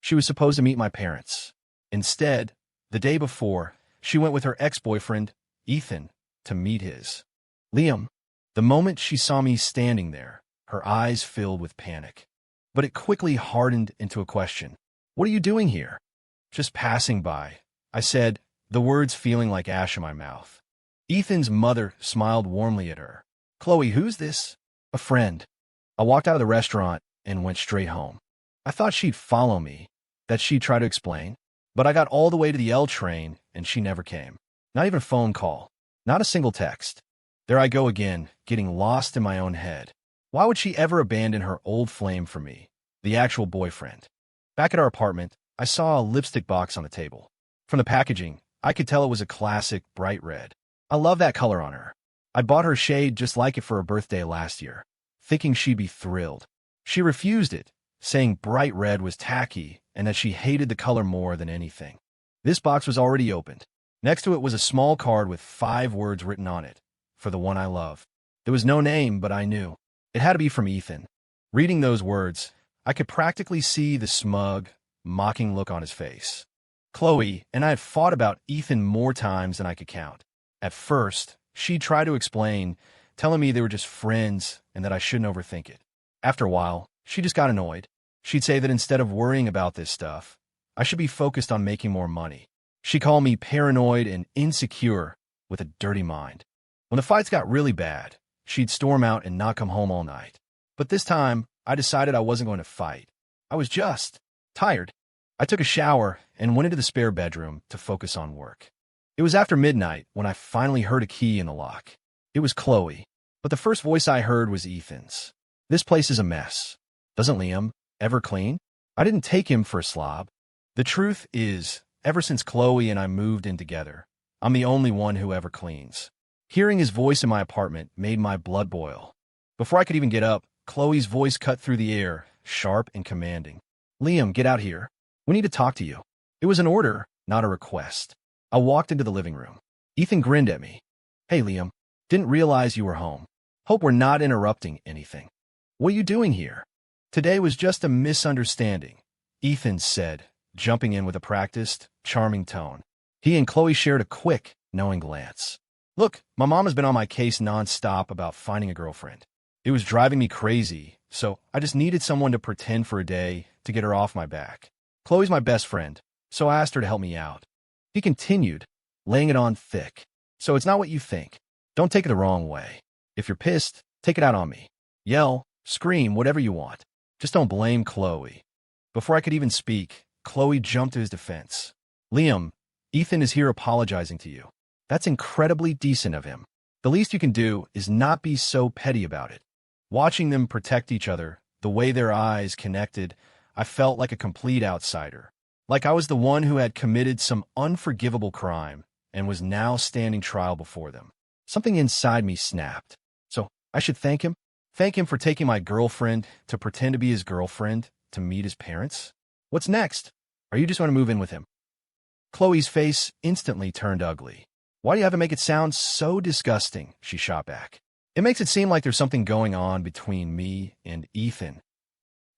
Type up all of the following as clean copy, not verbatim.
She was supposed to meet my parents. Instead, the day before, she went with her ex-boyfriend, Ethan, to meet his. Liam. The moment she saw me standing there, her eyes filled with panic. But it quickly hardened into a question. What are you doing here? Just passing by, I said, the words feeling like ash in my mouth. Ethan's mother smiled warmly at her. Chloe, who's this? A friend. I walked out of the restaurant and went straight home. I thought she'd follow me, that she'd try to explain, but I got all the way to the L train and she never came. Not even a phone call, not a single text. There I go again, getting lost in my own head. Why would she ever abandon her old flame for me, the actual boyfriend? Back at our apartment, I saw a lipstick box on the table. From the packaging, I could tell it was a classic bright red. I love that color on her. I bought her a shade just like it for her birthday last year, thinking she'd be thrilled. She refused it, saying bright red was tacky and that she hated the color more than anything. This box was already opened. Next to it was a small card with 5 words written on it, for the one I love. There was no name, but I knew. It had to be from Ethan. Reading those words, I could practically see the smug, mocking look on his face. Chloe and I had fought about Ethan more times than I could count. At first, she'd try to explain, telling me they were just friends and that I shouldn't overthink it. After a while, she just got annoyed. She'd say that instead of worrying about this stuff, I should be focused on making more money. She called me paranoid and insecure with a dirty mind. When the fights got really bad, she'd storm out and not come home all night. But this time, I decided I wasn't going to fight. I was just tired. I took a shower and went into the spare bedroom to focus on work. It was after midnight when I finally heard a key in the lock. It was Chloe, but the first voice I heard was Ethan's. This place is a mess. Doesn't Liam ever clean? I didn't take him for a slob. The truth is, ever since Chloe and I moved in together, I'm the only one who ever cleans. Hearing his voice in my apartment made my blood boil. Before I could even get up, Chloe's voice cut through the air, sharp and commanding. Liam, get out here. We need to talk to you. It was an order, not a request. I walked into the living room. Ethan grinned at me. Hey, Liam. Didn't realize you were home. Hope we're not interrupting anything. What are you doing here? Today was just a misunderstanding, Ethan said, jumping in with a practiced, charming tone. He and Chloe shared a quick, knowing glance. Look, my mom has been on my case nonstop about finding a girlfriend. It was driving me crazy, so I just needed someone to pretend for a day to get her off my back. Chloe's my best friend, so I asked her to help me out. He continued, laying it on thick. So it's not what you think. Don't take it the wrong way. If you're pissed, take it out on me. Yell, scream, whatever you want. Just don't blame Chloe. Before I could even speak, Chloe jumped to his defense. Liam, Ethan is here apologizing to you. That's incredibly decent of him. The least you can do is not be so petty about it. Watching them protect each other, the way their eyes connected, I felt like a complete outsider. Like I was the one who had committed some unforgivable crime and was now standing trial before them. Something inside me snapped. So I should thank him? Thank him for taking my girlfriend to pretend to be his girlfriend to meet his parents? What's next? Or you just want to move in with him? Chloe's face instantly turned ugly. Why do you have to make it sound so disgusting? She shot back. It makes it seem like there's something going on between me and Ethan.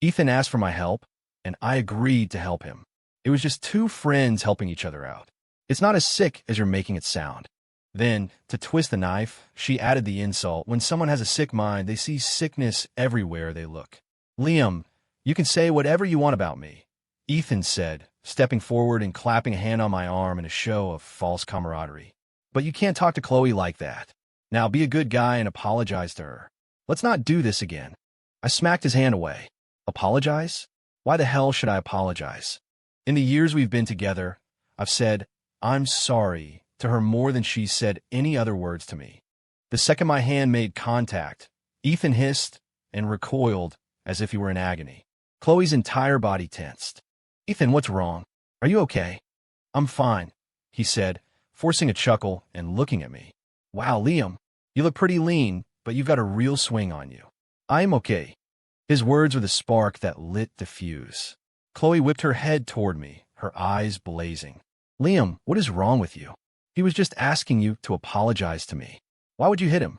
Ethan asked for my help, and I agreed to help him. It was just 2 friends helping each other out. It's not as sick as you're making it sound. Then, to twist the knife, she added the insult. When someone has a sick mind, they see sickness everywhere they look. Liam, you can say whatever you want about me, Ethan said, stepping forward and clapping a hand on my arm in a show of false camaraderie. But you can't talk to Chloe like that. Now be a good guy and apologize to her. Let's not do this again. I smacked his hand away. Apologize? Why the hell should I apologize? In the years we've been together, I've said, I'm sorry, to her more than she said any other words to me. The second my hand made contact, Ethan hissed and recoiled as if he were in agony. Chloe's entire body tensed. Ethan, what's wrong? Are you okay? I'm fine, he said, forcing a chuckle and looking at me. Wow, Liam, you look pretty lean, but you've got a real swing on you. I'm okay. His words were the spark that lit the fuse. Chloe whipped her head toward me, her eyes blazing. Liam, what is wrong with you? He was just asking you to apologize to me. Why would you hit him?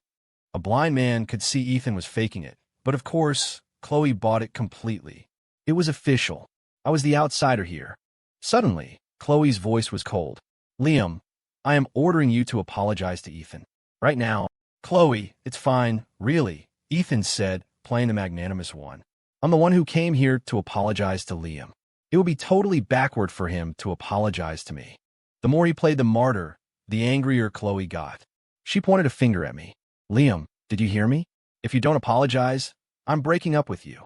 A blind man could see Ethan was faking it, but of course, Chloe bought it completely. It was official. I was the outsider here. Suddenly, Chloe's voice was cold. Liam, I am ordering you to apologize to Ethan. Right now. Chloe, it's fine, really, Ethan said, playing the magnanimous one. I'm the one who came here to apologize to Liam. It would be totally backward for him to apologize to me. The more he played the martyr, the angrier Chloe got. She pointed a finger at me. Liam, did you hear me? If you don't apologize, I'm breaking up with you.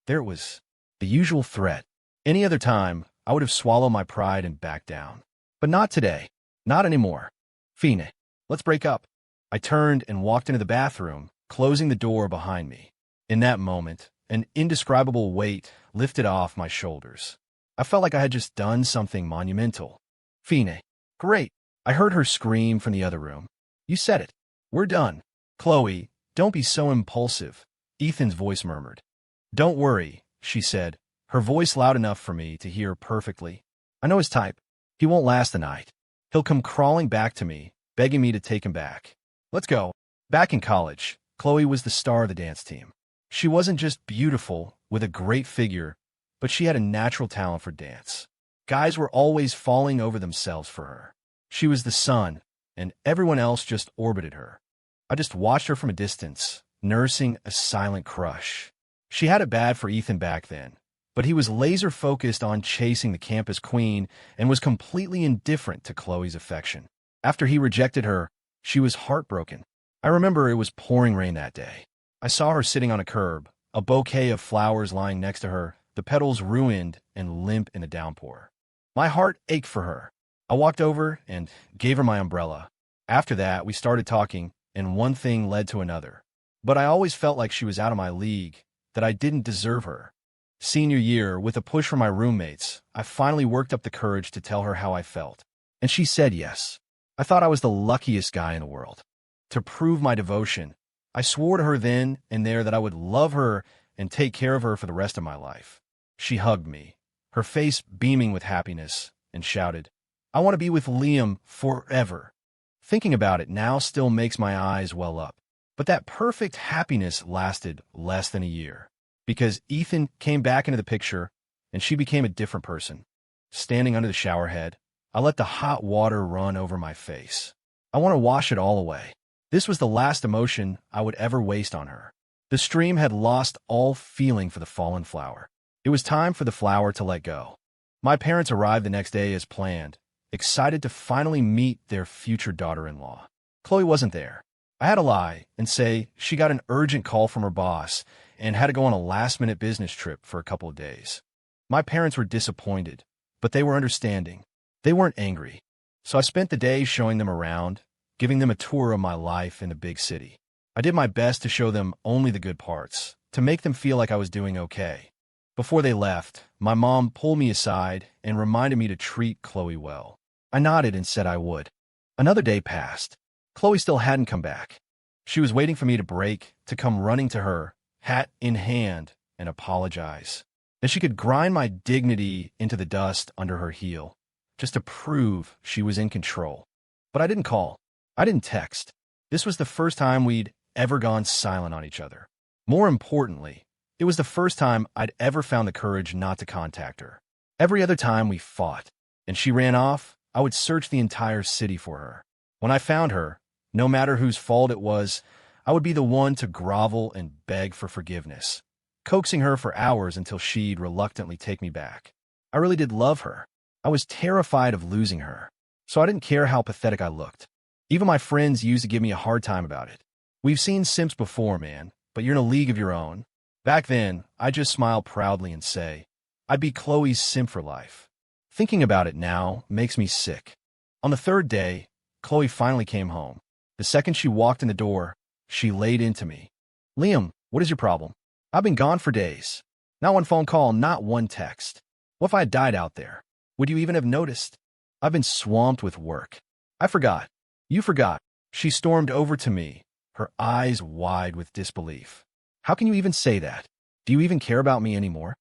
There it was. The usual threat. Any other time, I would have swallowed my pride and backed down. But not today. Not anymore. Fine, let's break up. I turned and walked into the bathroom, closing the door behind me. In that moment, an indescribable weight lifted off my shoulders. I felt like I had just done something monumental. Fine. Great. I heard her scream from the other room. You said it. We're done. Chloe, don't be so impulsive, Ethan's voice murmured. Don't worry, she said, her voice loud enough for me to hear perfectly. I know his type. He won't last the night. He'll come crawling back to me, begging me to take him back. Let's go. Back in college, Chloe was the star of the dance team. She wasn't just beautiful, with a great figure, but she had a natural talent for dance. Guys were always falling over themselves for her. She was the sun, and everyone else just orbited her. I just watched her from a distance, nursing a silent crush. She had it bad for Ethan back then, but he was laser-focused on chasing the campus queen and was completely indifferent to Chloe's affection. After he rejected her, she was heartbroken. I remember it was pouring rain that day. I saw her sitting on a curb, a bouquet of flowers lying next to her, the petals ruined and limp in the downpour. My heart ached for her. I walked over and gave her my umbrella. After that, we started talking, and one thing led to another. But I always felt like she was out of my league, that I didn't deserve her. Senior year, with a push from my roommates, I finally worked up the courage to tell her how I felt. And she said yes. I thought I was the luckiest guy in the world. To prove my devotion, I swore to her then and there that I would love her and take care of her for the rest of my life. She hugged me, her face beaming with happiness, and shouted, I want to be with Liam forever. Thinking about it now still makes my eyes well up. But that perfect happiness lasted less than a year, because Ethan came back into the picture, and she became a different person. Standing under the shower head, I let the hot water run over my face. I want to wash it all away. This was the last emotion I would ever waste on her. The stream had lost all feeling for the fallen flower. It was time for the flower to let go. My parents arrived the next day as planned, excited to finally meet their future daughter-in-law. Chloe wasn't there. I had to lie and say she got an urgent call from her boss and had to go on a last-minute business trip for a couple of days. My parents were disappointed, but they were understanding. They weren't angry. So I spent the day showing them around, giving them a tour of my life in the big city. I did my best to show them only the good parts, to make them feel like I was doing okay. Before they left, my mom pulled me aside and reminded me to treat Chloe well. I nodded and said I would. Another day passed. Chloe still hadn't come back. She was waiting for me to break, to come running to her, hat in hand, and apologize. That she could grind my dignity into the dust under her heel, just to prove she was in control. But I didn't call. I didn't text. This was the first time we'd ever gone silent on each other. More importantly, it was the first time I'd ever found the courage not to contact her. Every other time we fought, and she ran off, I would search the entire city for her. When I found her, no matter whose fault it was, I would be the one to grovel and beg for forgiveness, coaxing her for hours until she'd reluctantly take me back. I really did love her. I was terrified of losing her, so I didn't care how pathetic I looked. Even my friends used to give me a hard time about it. We've seen simps before, man, but you're in a league of your own. Back then, I just smile proudly and say, I'd be Chloe's simp for life. Thinking about it now makes me sick. On the third day, Chloe finally came home. The second she walked in the door, she laid into me. Liam, what is your problem? I've been gone for days. Not one phone call, not one text. What if I had died out there? Would you even have noticed? I've been swamped with work. I forgot. You forgot. She stormed over to me, her eyes wide with disbelief. How can you even say that? Do you even care about me anymore?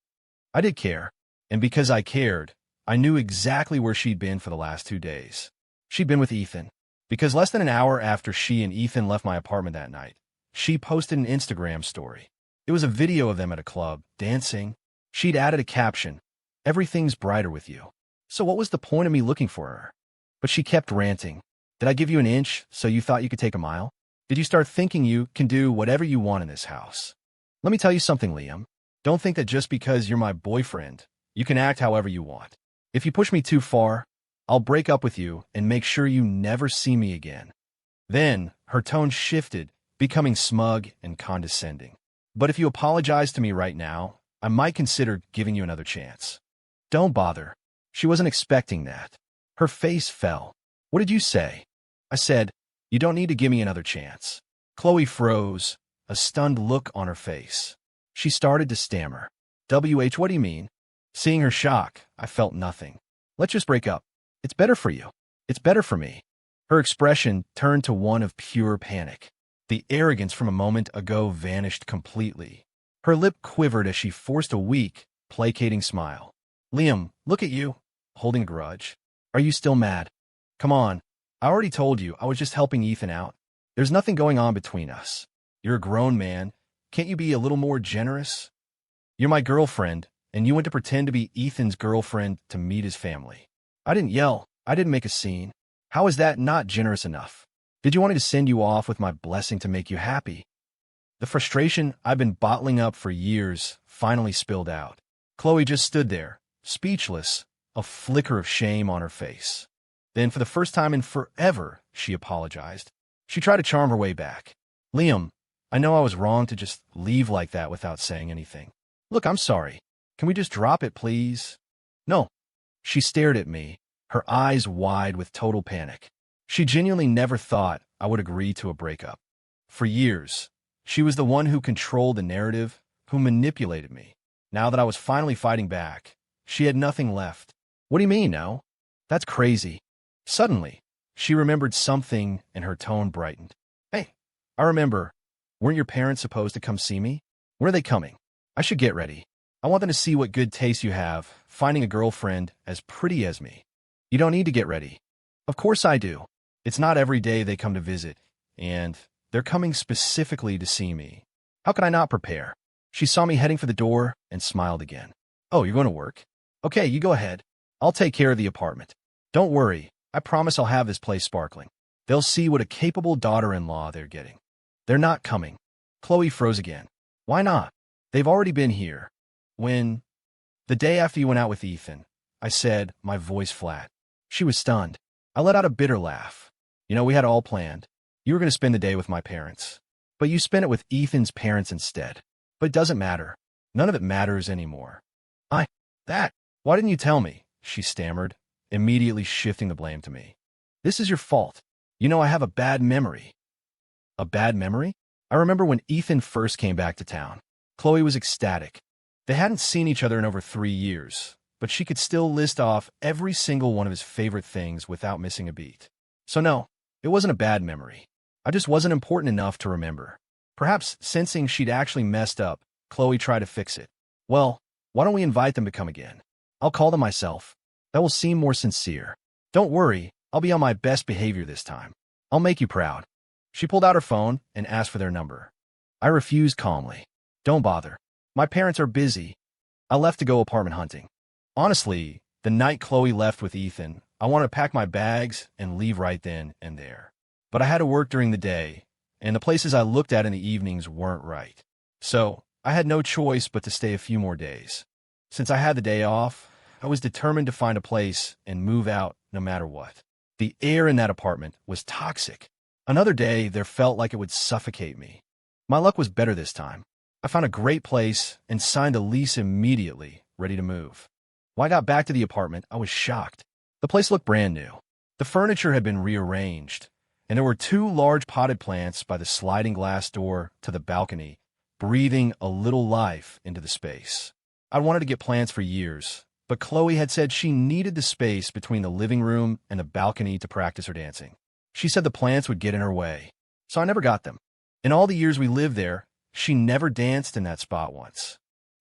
I did care, and because I cared, I knew exactly where she'd been for the last 2 days. She'd been with Ethan, because less than an hour after she and Ethan left my apartment that night, she posted an Instagram story. It was a video of them at a club, dancing. She'd added a caption, Everything's brighter with you. So what was the point of me looking for her? But she kept ranting. Did I give you an inch so you thought you could take a mile? Did you start thinking you can do whatever you want in this house? Let me tell you something, Liam. Don't think that just because you're my boyfriend, you can act however you want. If you push me too far, I'll break up with you and make sure you never see me again. Then, her tone shifted, becoming smug and condescending. But if you apologize to me right now, I might consider giving you another chance. Don't bother. She wasn't expecting that. Her face fell. What did you say? I said, you don't need to give me another chance. Chloe froze, a stunned look on her face. She started to stammer. What do you mean? Seeing her shock, I felt nothing. Let's just break up. It's better for you. It's better for me. Her expression turned to one of pure panic. The arrogance from a moment ago vanished completely. Her lip quivered as she forced a weak, placating smile. Liam, look at you, holding a grudge. Are you still mad? Come on. I already told you I was just helping Ethan out. There's nothing going on between us. You're a grown man. Can't you be a little more generous? You're my girlfriend, and you went to pretend to be Ethan's girlfriend to meet his family. I didn't yell. I didn't make a scene. How is that not generous enough? Did you want me to send you off with my blessing to make you happy? The frustration I've been bottling up for years finally spilled out. Chloe just stood there, speechless, a flicker of shame on her face. Then, for the first time in forever, she apologized. She tried to charm her way back. Liam, I know I was wrong to just leave like that without saying anything. Look, I'm sorry. Can we just drop it, please? No. She stared at me, her eyes wide with total panic. She genuinely never thought I would agree to a breakup. For years, she was the one who controlled the narrative, who manipulated me. Now that I was finally fighting back, she had nothing left. What do you mean, no? That's crazy. Suddenly, she remembered something and her tone brightened. Hey, I remember. Weren't your parents supposed to come see me? When are they coming? I should get ready. I want them to see what good taste you have, finding a girlfriend as pretty as me. You don't need to get ready. Of course I do. It's not every day they come to visit, and they're coming specifically to see me. How can I not prepare? She saw me heading for the door and smiled again. Oh, you're going to work? Okay, you go ahead. I'll take care of the apartment. Don't worry. I promise I'll have this place sparkling. They'll see what a capable daughter-in-law they're getting. They're not coming. Chloe froze again. Why not? They've already been here. When? The day after you went out with Ethan, I said, my voice flat. She was stunned. I let out a bitter laugh. You know, we had it all planned. You were going to spend the day with my parents. But you spent it with Ethan's parents instead. But it doesn't matter. None of it matters anymore. Why didn't you tell me? She stammered, immediately shifting the blame to me. This is your fault. You know I have a bad memory. A bad memory? I remember when Ethan first came back to town. Chloe was ecstatic. They hadn't seen each other in over 3 years, but she could still list off every single one of his favorite things without missing a beat. So no, it wasn't a bad memory. I just wasn't important enough to remember. Perhaps sensing she'd actually messed up, Chloe tried to fix it. Well, why don't we invite them to come again? I'll call them myself. That will seem more sincere. Don't worry, I'll be on my best behavior this time. I'll make you proud. She pulled out her phone and asked for their number. I refused calmly. Don't bother. My parents are busy. I left to go apartment hunting. Honestly, the night Chloe left with Ethan, I wanted to pack my bags and leave right then and there. But I had to work during the day, and the places I looked at in the evenings weren't right. So I had no choice but to stay a few more days. Since I had the day off, I was determined to find a place and move out no matter what. The air in that apartment was toxic. Another day, there felt like it would suffocate me. My luck was better this time. I found a great place and signed a lease immediately, ready to move. When I got back to the apartment, I was shocked. The place looked brand new. The furniture had been rearranged, and there were 2 large potted plants by the sliding glass door to the balcony, breathing a little life into the space. I wanted to get plants for years, but Chloe had said she needed the space between the living room and the balcony to practice her dancing. She said the plants would get in her way, so I never got them. In all the years we lived there, she never danced in that spot once.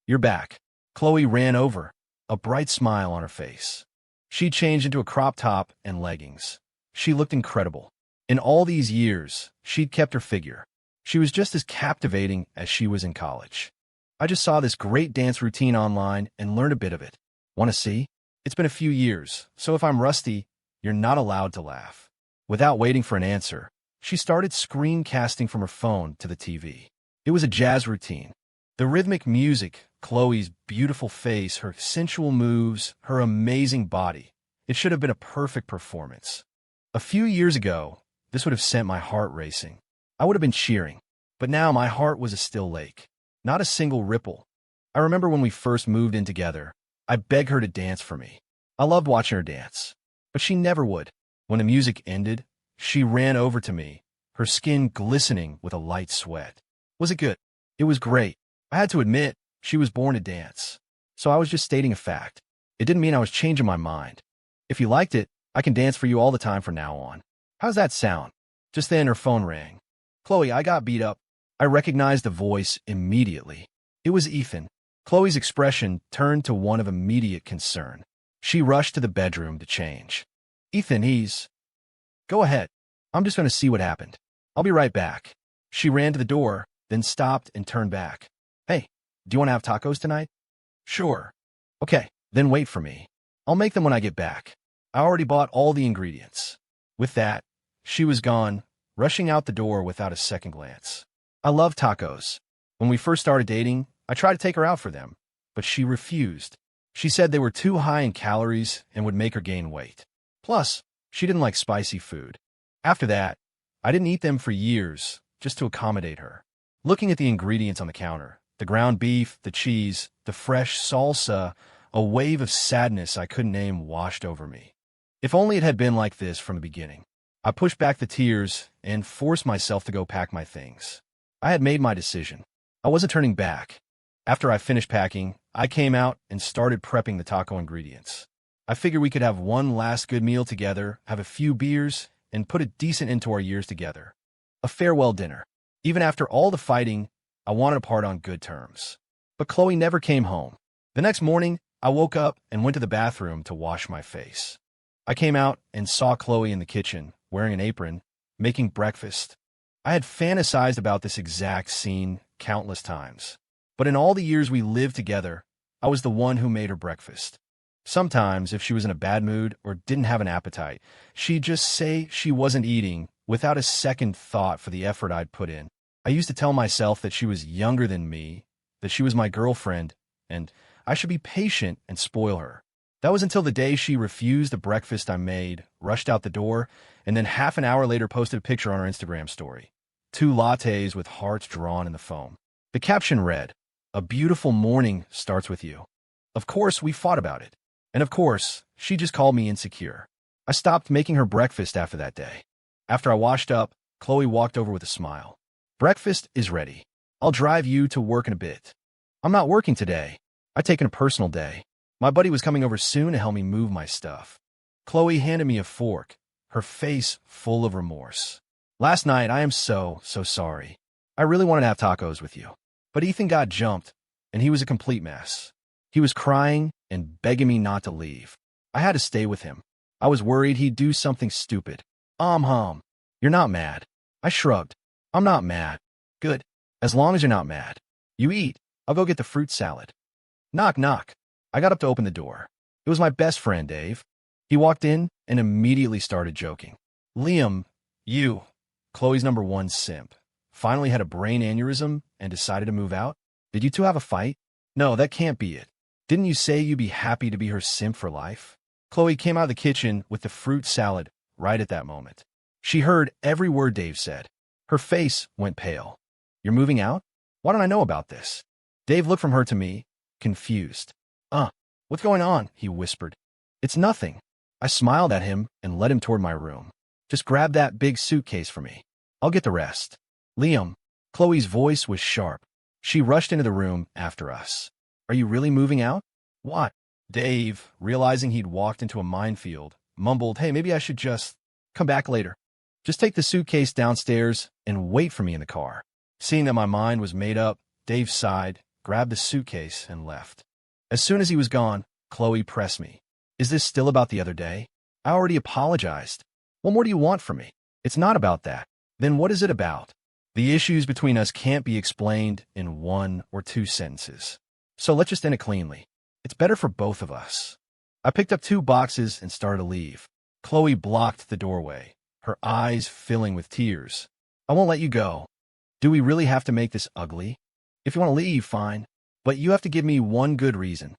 You're back. Chloe ran over, a bright smile on her face. She changed into a crop top and leggings. She looked incredible. In all these years, she'd kept her figure. She was just as captivating as she was in college. I just saw this great dance routine online and learned a bit of it. Want to see? It's been a few years, so if I'm rusty, you're not allowed to laugh. Without waiting for an answer, she started screencasting from her phone to the TV. It was a jazz routine. The rhythmic music, Chloe's beautiful face, her sensual moves, her amazing body. It should have been a perfect performance. A few years ago, this would have sent my heart racing. I would have been cheering. But now my heart was a still lake. Not a single ripple. I remember when we first moved in together, I begged her to dance for me. I loved watching her dance. But she never would. When the music ended, she ran over to me, her skin glistening with a light sweat. Was it good? It was great. I had to admit, she was born to dance. So I was just stating a fact. It didn't mean I was changing my mind. If you liked it, I can dance for you all the time from now on. How's that sound? Just then her phone rang. Chloe, I got beat up. I recognized the voice immediately. It was Ethan. Chloe's expression turned to one of immediate concern. She rushed to the bedroom to change. Ethan, Go ahead. I'm just going to see what happened. I'll be right back. She ran to the door, then stopped and turned back. Hey, do you want to have tacos tonight? Sure. Okay, then wait for me. I'll make them when I get back. I already bought all the ingredients. With that, she was gone, rushing out the door without a second glance. I love tacos. When we first started dating, I tried to take her out for them, but she refused. She said they were too high in calories and would make her gain weight. Plus, she didn't like spicy food. After that, I didn't eat them for years, just to accommodate her. Looking at the ingredients on the counter, the ground beef, the cheese, the fresh salsa, a wave of sadness I couldn't name washed over me. If only it had been like this from the beginning. I pushed back the tears and forced myself to go pack my things. I had made my decision. I wasn't turning back. After I finished packing, I came out and started prepping the taco ingredients. I figured we could have one last good meal together, have a few beers, and put a decent end to our years together. A farewell dinner. Even after all the fighting, I wanted to part on good terms. But Chloe never came home. The next morning, I woke up and went to the bathroom to wash my face. I came out and saw Chloe in the kitchen, wearing an apron, making breakfast. I had fantasized about this exact scene countless times. But in all the years we lived together, I was the one who made her breakfast. Sometimes, if she was in a bad mood or didn't have an appetite, she'd just say she wasn't eating without a second thought for the effort I'd put in. I used to tell myself that she was younger than me, that she was my girlfriend, and I should be patient and spoil her. That was until the day she refused the breakfast I made, rushed out the door, and then half an hour later posted a picture on her Instagram story. 2 lattes with hearts drawn in the foam. The caption read, "A beautiful morning starts with you." Of course, we fought about it. And of course, she just called me insecure. I stopped making her breakfast after that day. After I washed up, Chloe walked over with a smile. "Breakfast is ready. I'll drive you to work in a bit." "I'm not working today. I've taken a personal day. My buddy was coming over soon to help me move my stuff." Chloe handed me a fork, her face full of remorse. "Last night, I am so sorry. I really wanted to have tacos with you. But Ethan got jumped, and he was a complete mess. He was crying and begging me not to leave. I had to stay with him. I was worried he'd do something stupid. You're not mad." I shrugged. "I'm not mad." "Good. As long as you're not mad. You eat. I'll go get the fruit salad." Knock, knock. I got up to open the door. It was my best friend, Dave. He walked in and immediately started joking. "Liam, you, Chloe's #1 simp, finally had a brain aneurysm and decided to move out? Did you two have a fight? No, that can't be it. Didn't you say you'd be happy to be her simp for life?" Chloe came out of the kitchen with the fruit salad right at that moment. She heard every word Dave said. Her face went pale. "You're moving out? Why don't I know about this?" Dave looked from her to me, confused. What's going on?" he whispered. "It's nothing." I smiled at him and led him toward my room. "Just grab that big suitcase for me. I'll get the rest." "Liam." Chloe's voice was sharp. She rushed into the room after us. "Are you really moving out?" "What?" Dave, realizing he'd walked into a minefield, mumbled, "Hey, maybe I should just come back later. Just take the suitcase downstairs and wait for me in the car." Seeing that my mind was made up, Dave sighed, grabbed the suitcase, and left. As soon as he was gone, Chloe pressed me. "Is this still about the other day? I already apologized. What more do you want from me?" "It's not about that." "Then what is it about?" "The issues between us can't be explained in 1 or 2 sentences. So let's just end it cleanly. It's better for both of us. I picked up 2 boxes and started to leave. Chloe blocked the doorway, her eyes filling with tears. I won't let you go. Do we really have to make this ugly? If you want to leave, fine. But you have to give me one good reason.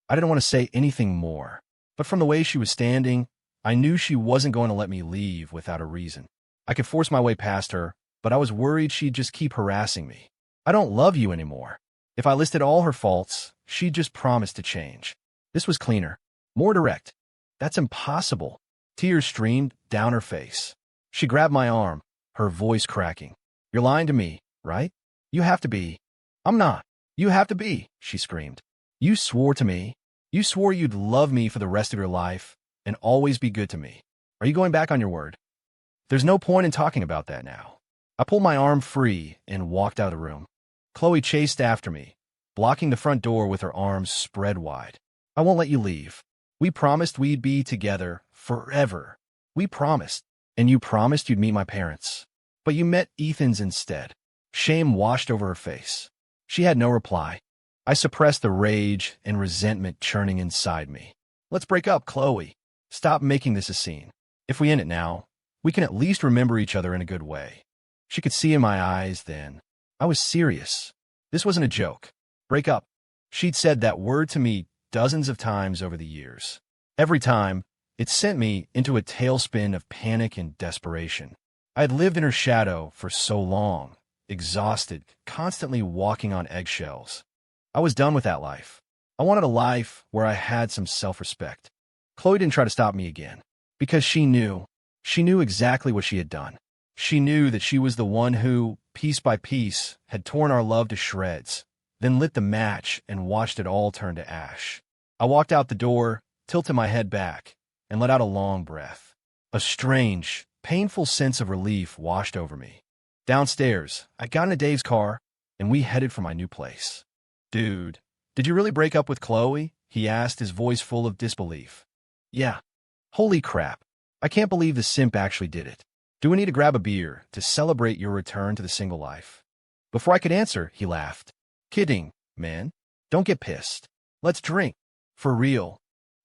I didn't want to say anything more. But from the way she was standing, I knew she wasn't going to let me leave without a reason. I could force my way past her, but I was worried she'd just keep harassing me. I don't love you anymore. If I listed all her faults, she'd just promise to change. This was cleaner, more direct. That's impossible. Tears streamed down her face. She grabbed my arm, her voice cracking. You're lying to me, right? You have to be. I'm not. You have to be, she screamed. You swore to me. You swore you'd love me for the rest of your life and always be good to me. Are you going back on your word? There's no point in talking about that now. I pulled my arm free and walked out of the room. Chloe chased after me, blocking the front door with her arms spread wide. I won't let you leave. We promised we'd be together forever. We promised. And you promised you'd meet my parents. But you met Ethan's instead. Shame washed over her face. She had no reply. I suppressed the rage and resentment churning inside me. Let's break up, Chloe. Stop making this a scene. If we end it now, we can at least remember each other in a good way. She could see in my eyes then. I was serious. This wasn't a joke. Break up. She'd said that word to me dozens of times over the years. Every time, it sent me into a tailspin of panic and desperation. I had lived in her shadow for so long, exhausted, constantly walking on eggshells. I was done with that life. I wanted a life where I had some self-respect. Chloe didn't try to stop me again, because she knew exactly what she had done. She knew that she was the one who, piece by piece, had torn our love to shreds, then lit the match and watched it all turn to ash. I walked out the door, tilted my head back, and let out a long breath. A strange, painful sense of relief washed over me. Downstairs, I got into Dave's car, and we headed for my new place. Dude, did you really break up with Chloe? He asked, his voice full of disbelief. Yeah. Holy crap. I can't believe the simp actually did it. Do we need to grab a beer to celebrate your return to the single life? Before I could answer, he laughed. Kidding, man. Don't get pissed. Let's drink. For real.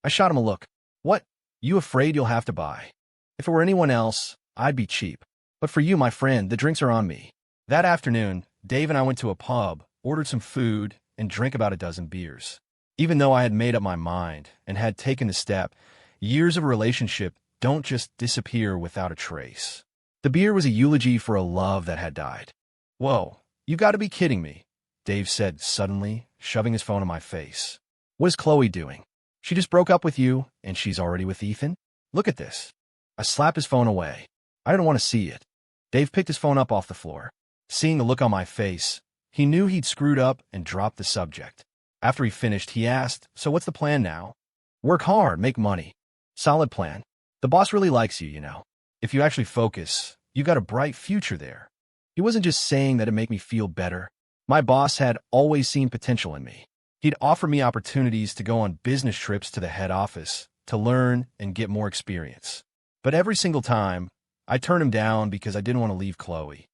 I shot him a look. What? You afraid you'll have to buy? If it were anyone else, I'd be cheap. But for you, my friend, the drinks are on me. That afternoon, Dave and I went to a pub, ordered some food, and drank about a dozen beers. Even though I had made up my mind and had taken the step, years of a relationship don't just disappear without a trace. The beer was a eulogy for a love that had died. Whoa, you've got to be kidding me, Dave said suddenly, shoving his phone in my face. What is Chloe doing? She just broke up with you, and she's already with Ethan? Look at this. I slapped his phone away. I didn't want to see it. Dave picked his phone up off the floor. Seeing the look on my face, he knew he'd screwed up and dropped the subject. After he finished, he asked, so what's the plan now? Work hard, make money. Solid plan. The boss really likes you, you know. If you actually focus, you got a bright future there. He wasn't just saying that to make me feel better. My boss had always seen potential in me. He'd offer me opportunities to go on business trips to the head office, to learn and get more experience. But every single time, I turned him down because I didn't want to leave Chloe.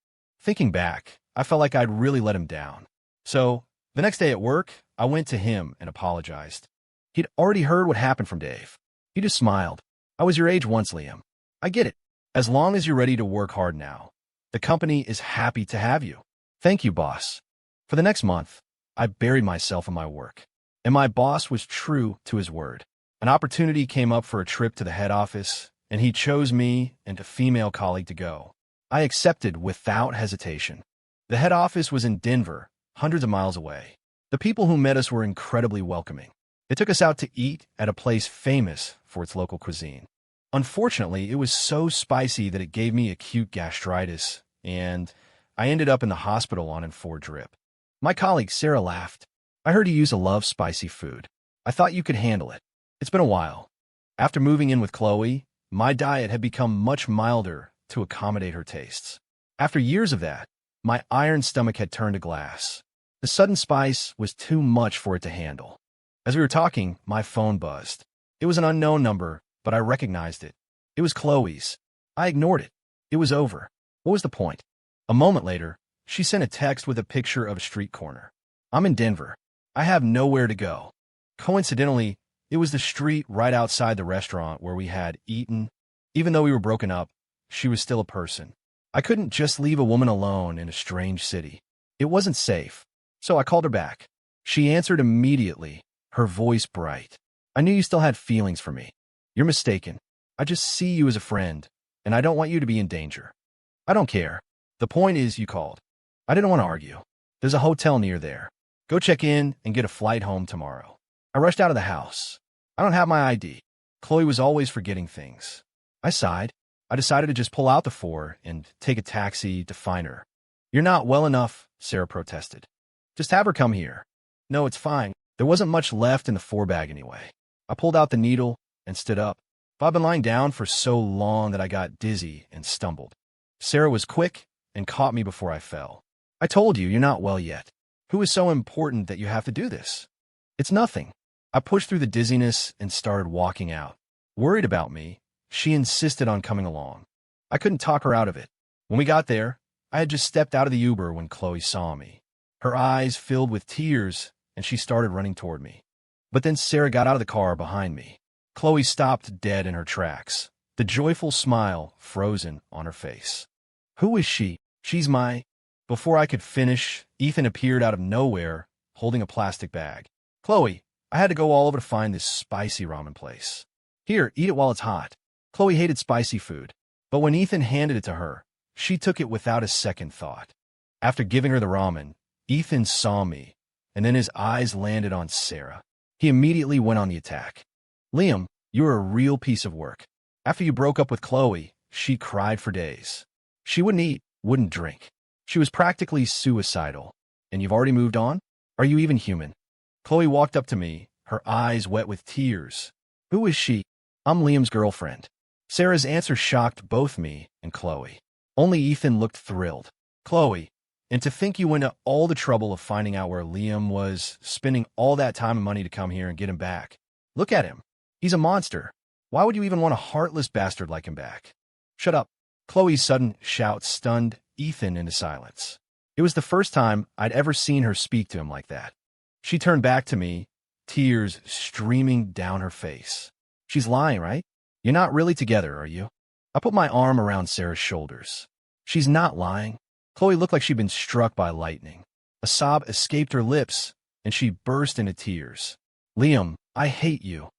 Thinking back, I felt like I'd really let him down. So, the next day at work, I went to him and apologized. He'd already heard what happened from Dave. He just smiled. I was your age once, Liam. I get it. As long as you're ready to work hard now, the company is happy to have you. Thank you, boss. For the next month, I buried myself in my work, and my boss was true to his word. An opportunity came up for a trip to the head office, and he chose me and a female colleague to go. I accepted without hesitation. The head office was in Denver, hundreds of miles away. The people who met us were incredibly welcoming. They took us out to eat at a place famous for its local cuisine. Unfortunately, it was so spicy that it gave me acute gastritis, and I ended up in the hospital on N4 drip. My colleague Sarah laughed. I heard you used to love spicy food. I thought you could handle it. It's been a while. After moving in with Chloe, my diet had become much milder to accommodate her tastes. After years of that, my iron stomach had turned to glass. The sudden spice was too much for it to handle. As we were talking, my phone buzzed. It was an unknown number, but I recognized it. It was Chloe's. I ignored it. It was over. What was the point? A moment later, she sent a text with a picture of a street corner. I'm in Denver. I have nowhere to go. Coincidentally, it was the street right outside the restaurant where we had eaten. Even though we were broken up, she was still a person. I couldn't just leave a woman alone in a strange city. It wasn't safe. So I called her back. She answered immediately, her voice bright. I knew you still had feelings for me. You're mistaken. I just see you as a friend, and I don't want you to be in danger. I don't care. The point is you called. I didn't want to argue. There's a hotel near there. Go check in and get a flight home tomorrow. I rushed out of the house. I don't have my ID. Chloe was always forgetting things. I sighed. I decided to just pull out the 4 and take a taxi to find her. You're not well enough, Sarah protested. Just have her come here. No, it's fine. There wasn't much left in the 4 bag anyway. I pulled out the needle and stood up. I've been lying down for so long that I got dizzy and stumbled. Sarah was quick and caught me before I fell. I told you, you're not well yet. Who is so important that you have to do this? It's nothing. I pushed through the dizziness and started walking out. Worried about me, she insisted on coming along. I couldn't talk her out of it. When we got there, I had just stepped out of the Uber when Chloe saw me. Her eyes filled with tears, and she started running toward me. But then Sarah got out of the car behind me. Chloe stopped dead in her tracks, the joyful smile frozen on her face. Who is she? She's my... Before I could finish, Ethan appeared out of nowhere, holding a plastic bag. Chloe, I had to go all over to find this spicy ramen place. Here, eat it while it's hot. Chloe hated spicy food, but when Ethan handed it to her, she took it without a second thought. After giving her the ramen, Ethan saw me, and then his eyes landed on Sarah. He immediately went on the attack. Liam, you're a real piece of work. After you broke up with Chloe, she cried for days. She wouldn't eat, wouldn't drink. She was practically suicidal. And you've already moved on? Are you even human? Chloe walked up to me, her eyes wet with tears. Who is she? I'm Liam's girlfriend. Sarah's answer shocked both me and Chloe. Only Ethan looked thrilled. Chloe, and to think you went to all the trouble of finding out where Liam was, spending all that time and money to come here and get him back. Look at him. He's a monster. Why would you even want a heartless bastard like him back? Shut up. Chloe's sudden shout stunned Ethan into silence. It was the first time I'd ever seen her speak to him like that. She turned back to me, tears streaming down her face. She's lying, right? You're not really together, are you? I put my arm around Sarah's shoulders. She's not lying. Chloe looked like she'd been struck by lightning. A sob escaped her lips, and she burst into tears. Liam, I hate you.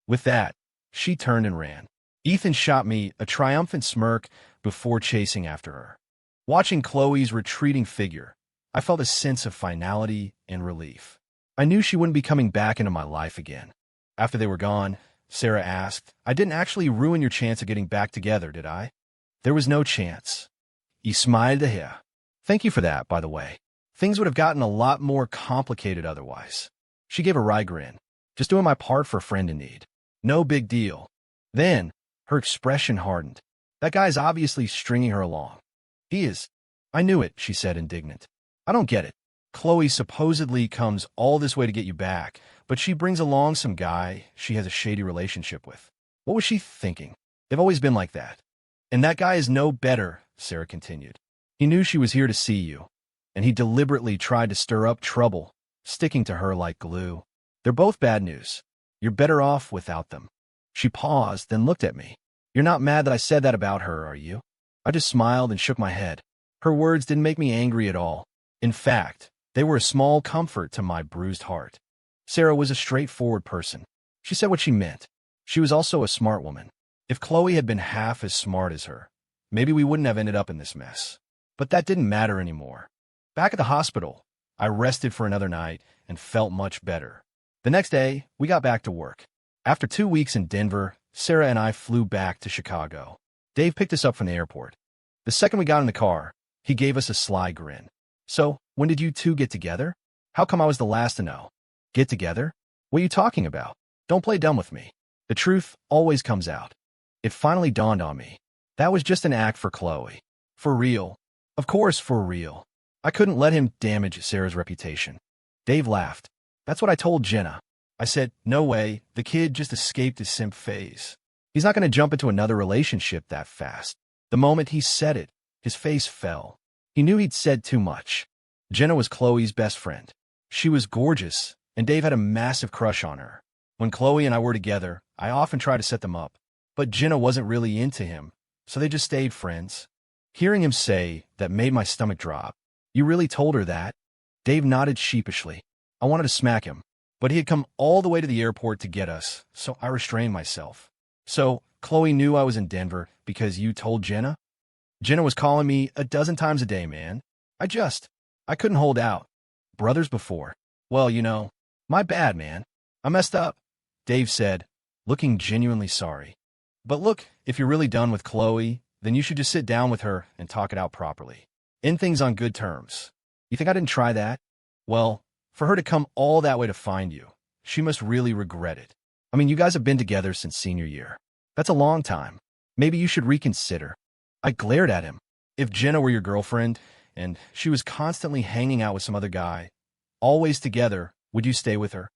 With that, she turned and ran. Ethan shot me a triumphant smirk before chasing after her. Watching Chloe's retreating figure, I felt a sense of finality and relief. I knew she wouldn't be coming back into my life again. After they were gone, Sarah asked, I didn't actually ruin your chance of getting back together, did I? There was no chance. He smiled at her. Thank you for that, by the way. Things would have gotten a lot more complicated otherwise. She gave a wry grin. Just doing my part for a friend in need. No big deal. Then, her expression hardened. That guy's obviously stringing her along. He is. I knew it, she said, indignant. I don't get it. Chloe supposedly comes all this way to get you back, but she brings along some guy she has a shady relationship with. What was she thinking? They've always been like that. And that guy is no better, Sarah continued. He knew she was here to see you, and he deliberately tried to stir up trouble, sticking to her like glue. They're both bad news. You're better off without them. She paused, then looked at me. You're not mad that I said that about her, are you? I just smiled and shook my head. Her words didn't make me angry at all. In fact, they were a small comfort to my bruised heart. Sarah was a straightforward person. She said what she meant. She was also a smart woman. If Chloe had been half as smart as her, maybe we wouldn't have ended up in this mess. But that didn't matter anymore. Back at the hospital, I rested for another night and felt much better. The next day, we got back to work. After 2 weeks in Denver, Sarah and I flew back to Chicago. Dave picked us up from the airport. The second we got in the car, he gave us a sly grin. So, when did you two get together? How come I was the last to know? Get together? What are you talking about? Don't play dumb with me. The truth always comes out. It finally dawned on me. That was just an act for Chloe. For real. Of course, for real. I couldn't let him damage Sarah's reputation. Dave laughed. That's what I told Jenna. I said, no way, the kid just escaped his simp phase. He's not going to jump into another relationship that fast. The moment he said it, his face fell. He knew he'd said too much. Jenna was Chloe's best friend. She was gorgeous, and Dave had a massive crush on her. When Chloe and I were together, I often tried to set them up, but Jenna wasn't really into him, so they just stayed friends. Hearing him say that made my stomach drop. You really told her that? Dave nodded sheepishly. I wanted to smack him, but he had come all the way to the airport to get us, so I restrained myself. So, Chloe knew I was in Denver because you told Jenna? Jenna was calling me a dozen times a day, man. I couldn't hold out. Brothers before. Well, my bad, man. I messed up, Dave said, looking genuinely sorry. But look, if you're really done with Chloe, then you should just sit down with her and talk it out properly. End things on good terms. You think I didn't try that? Well, for her to come all that way to find you, she must really regret it. I mean, you guys have been together since senior year. That's a long time. Maybe you should reconsider. I glared at him. If Jenna were your girlfriend, and she was constantly hanging out with some other guy, always together, would you stay with her?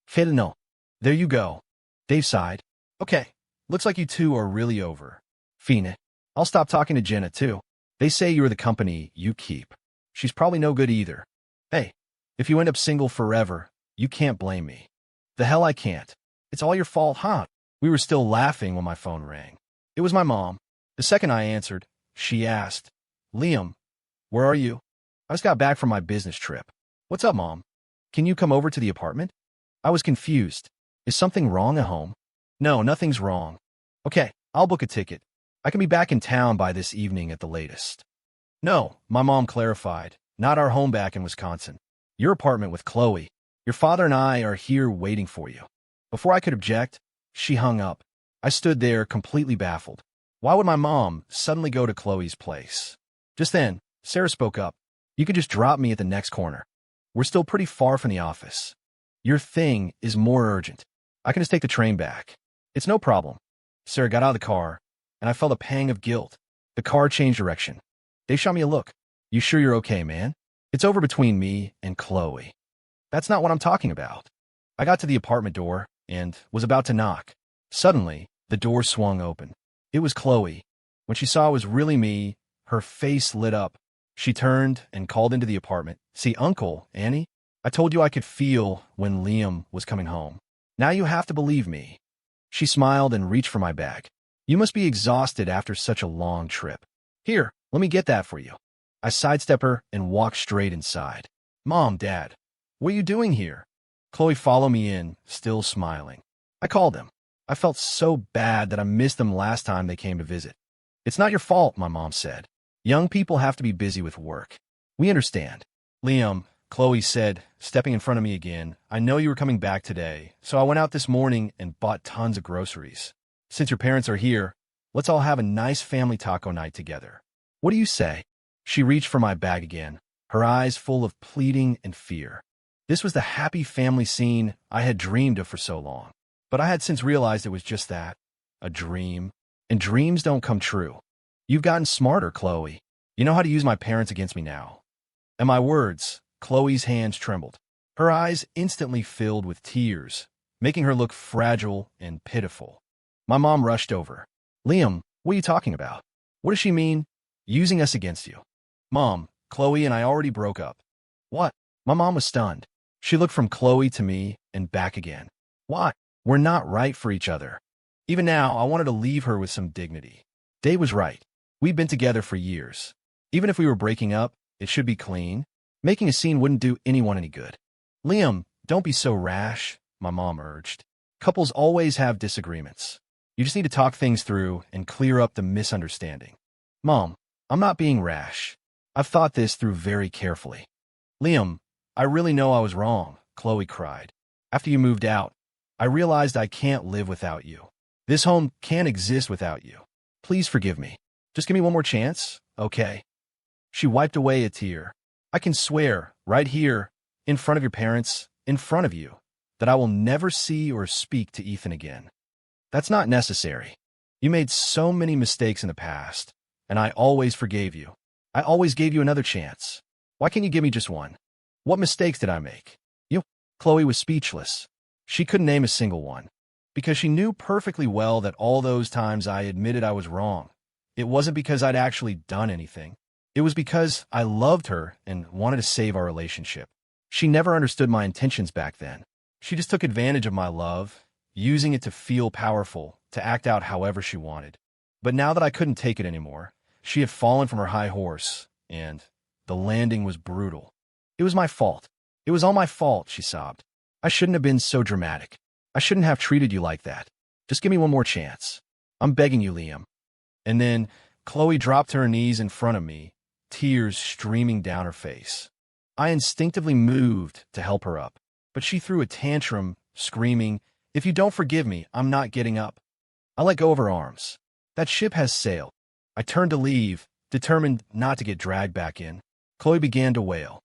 Hell no. There you go. Dave sighed. Okay, looks like you two are really over. Fine. I'll stop talking to Jenna, too. They say you're the company you keep. She's probably no good either. Hey, if you end up single forever, you can't blame me. The hell I can't. It's all your fault, huh? We were still laughing when my phone rang. It was my mom. The second I answered, she asked, Liam, where are you? I just got back from my business trip. What's up, Mom? Can you come over to the apartment? I was confused. Is something wrong at home? No, nothing's wrong. Okay, I'll book a ticket. I can be back in town by this evening at the latest. No, my mom clarified, not our home back in Wisconsin. Your apartment with Chloe. Your father and I are here waiting for you. Before I could object, she hung up. I stood there completely baffled. Why would my mom suddenly go to Chloe's place? Just then, Sarah spoke up. You could just drop me at the next corner. We're still pretty far from the office. Your thing is more urgent. I can just take the train back. It's no problem. Sarah got out of the car, and I felt a pang of guilt. The car changed direction. They shot me a look. You sure you're okay, man? It's over between me and Chloe. That's not what I'm talking about. I got to the apartment door and was about to knock. Suddenly, the door swung open. It was Chloe. When she saw it was really me, her face lit up. She turned and called into the apartment. See, Uncle, Annie? I told you I could feel when Liam was coming home. Now you have to believe me. She smiled and reached for my bag. You must be exhausted after such a long trip. Here, let me get that for you. I sidestepped her and walked straight inside. Mom, Dad, what are you doing here? Chloe followed me in, still smiling. I called them. I felt so bad that I missed them last time they came to visit. It's not your fault, my mom said. Young people have to be busy with work. We understand. Liam, Chloe said, stepping in front of me again, I know you were coming back today, so I went out this morning and bought tons of groceries. Since your parents are here, let's all have a nice family taco night together. What do you say? She reached for my bag again, her eyes full of pleading and fear. This was the happy family scene I had dreamed of for so long. But I had since realized it was just that, a dream. And dreams don't come true. You've gotten smarter, Chloe. You know how to use my parents against me now. At my words, Chloe's hands trembled. Her eyes instantly filled with tears, making her look fragile and pitiful. My mom rushed over. Liam, what are you talking about? What does she mean? Using us against you. Mom, Chloe and I already broke up. What? My mom was stunned. She looked from Chloe to me and back again. Why? We're not right for each other. Even now, I wanted to leave her with some dignity. Dave was right. We've been together for years. Even if we were breaking up, it should be clean. Making a scene wouldn't do anyone any good. Liam, don't be so rash, my mom urged. Couples always have disagreements. You just need to talk things through and clear up the misunderstanding. Mom, I'm not being rash. I've thought this through very carefully. Liam, I really know I was wrong, Chloe cried. After you moved out, I realized I can't live without you. This home can't exist without you. Please forgive me. Just give me one more chance, okay? She wiped away a tear. I can swear, right here, in front of your parents, in front of you, that I will never see or speak to Ethan again. That's not necessary. You made so many mistakes in the past, and I always forgave you. I always gave you another chance. Why can't you give me just one? What mistakes did I make? You? Chloe was speechless. She couldn't name a single one, because she knew perfectly well that all those times I admitted I was wrong. It wasn't because I'd actually done anything. It was because I loved her and wanted to save our relationship. She never understood my intentions back then. She just took advantage of my love, using it to feel powerful, to act out however she wanted. But now that I couldn't take it anymore, she had fallen from her high horse, and the landing was brutal. It was my fault. It was all my fault, she sobbed. I shouldn't have been so dramatic. I shouldn't have treated you like that. Just give me one more chance. I'm begging you, Liam. And then Chloe dropped to her knees in front of me, tears streaming down her face. I instinctively moved to help her up, but she threw a tantrum, screaming, "If you don't forgive me, I'm not getting up." I let go of her arms. That ship has sailed. I turned to leave, determined not to get dragged back in. Chloe began to wail.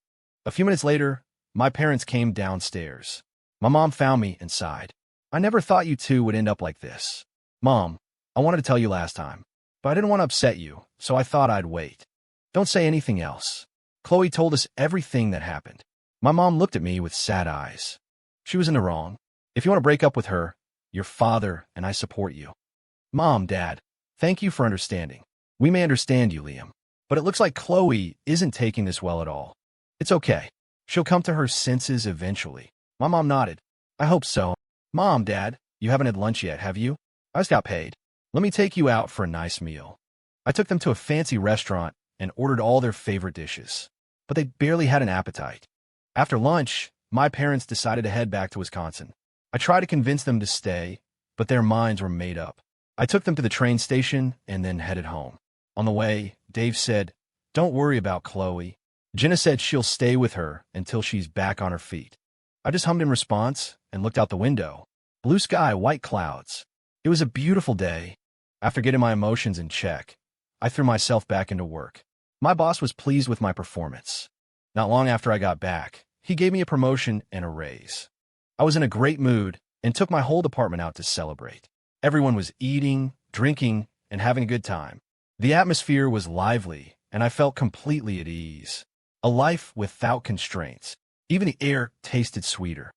A few minutes later, my parents came downstairs. My mom found me and sighed. "I never thought you two would end up like this. Mom, I wanted to tell you last time, but I didn't want to upset you, so I thought I'd wait. Don't say anything else." Chloe told us everything that happened. My mom looked at me with sad eyes. She was in the wrong. "If you want to break up with her, your father and I support you." Mom, Dad, thank you for understanding. We may understand you, Liam, but it looks like Chloe isn't taking this well at all. It's okay. She'll come to her senses eventually. My mom nodded. I hope so. Mom, Dad, you haven't had lunch yet, have you? I just got paid. Let me take you out for a nice meal. I took them to a fancy restaurant and ordered all their favorite dishes, but they barely had an appetite. After lunch, my parents decided to head back to Wisconsin. I tried to convince them to stay, but their minds were made up. I took them to the train station and then headed home. On the way, Dave said, "Don't worry about Chloe. Jenna said she'll stay with her until she's back on her feet." I just hummed in response and looked out the window. Blue sky, white clouds. It was a beautiful day. After getting my emotions in check, I threw myself back into work. My boss was pleased with my performance. Not long after I got back, he gave me a promotion and a raise. I was in a great mood and took my whole department out to celebrate. Everyone was eating, drinking, and having a good time. The atmosphere was lively, and I felt completely at ease. A life without constraints. Even the air tasted sweeter.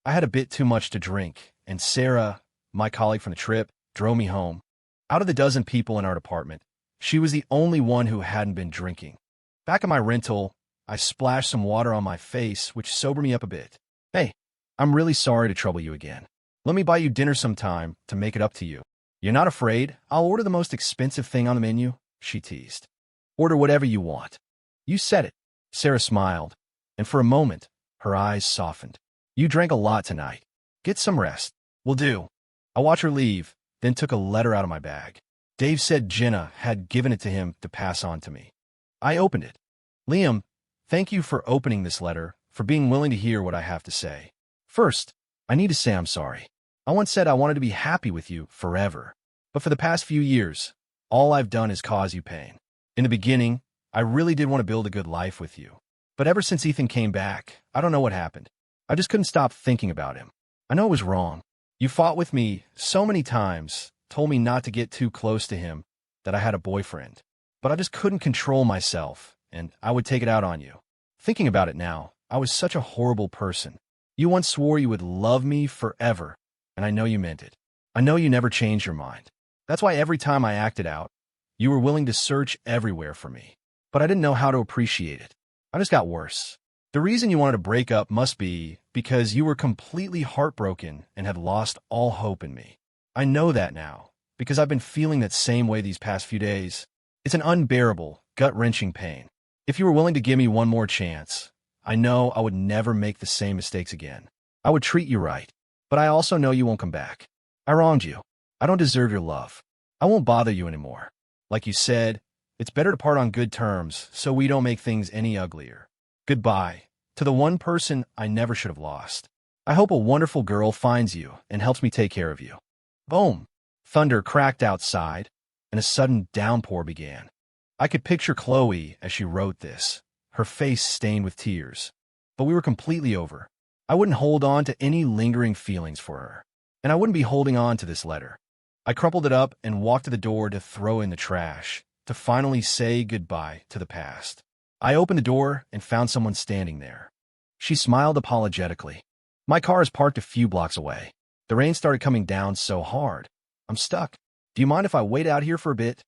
I had a bit too much to drink, and Sarah, my colleague from the trip, drove me home. Out of the dozen people in our department, she was the only one who hadn't been drinking. Back at my rental, I splashed some water on my face, which sobered me up a bit. "Hey, I'm really sorry to trouble you again. Let me buy you dinner sometime to make it up to you. You're not afraid? I'll order the most expensive thing on the menu," she teased. "Order whatever you want." "You said it." Sarah smiled, and for a moment, her eyes softened. "You drank a lot tonight. Get some rest." "Will do." I watched her leave, then took a letter out of my bag. Dave said Jenna had given it to him to pass on to me. I opened it. "Liam, thank you for opening this letter, for being willing to hear what I have to say. First, I need to say I'm sorry. I once said I wanted to be happy with you forever, but for the past few years, all I've done is cause you pain. In the beginning, I really did want to build a good life with you. But ever since Ethan came back, I don't know what happened. I just couldn't stop thinking about him. I know it was wrong. You fought with me so many times, told me not to get too close to him, that I had a boyfriend. But I just couldn't control myself, and I would take it out on you. Thinking about it now, I was such a horrible person. You once swore you would love me forever, and I know you meant it. I know you never changed your mind. That's why every time I acted out, you were willing to search everywhere for me. But I didn't know how to appreciate it. I just got worse. The reason you wanted to break up must be because you were completely heartbroken and had lost all hope in me. I know that now, because I've been feeling that same way these past few days. It's an unbearable, gut-wrenching pain. If you were willing to give me one more chance, I know I would never make the same mistakes again. I would treat you right, but I also know you won't come back. I wronged you. I don't deserve your love. I won't bother you anymore. Like you said, it's better to part on good terms so we don't make things any uglier. Goodbye to the one person I never should have lost. I hope a wonderful girl finds you and helps me take care of you." Boom! Thunder cracked outside, and a sudden downpour began. I could picture Chloe as she wrote this, her face stained with tears. But we were completely over. I wouldn't hold on to any lingering feelings for her, and I wouldn't be holding on to this letter. I crumpled it up and walked to the door to throw in the trash, to finally say goodbye to the past. I opened the door and found someone standing there. She smiled apologetically. "My car is parked a few blocks away. The rain started coming down so hard. I'm stuck. Do you mind if I wait out here for a bit?"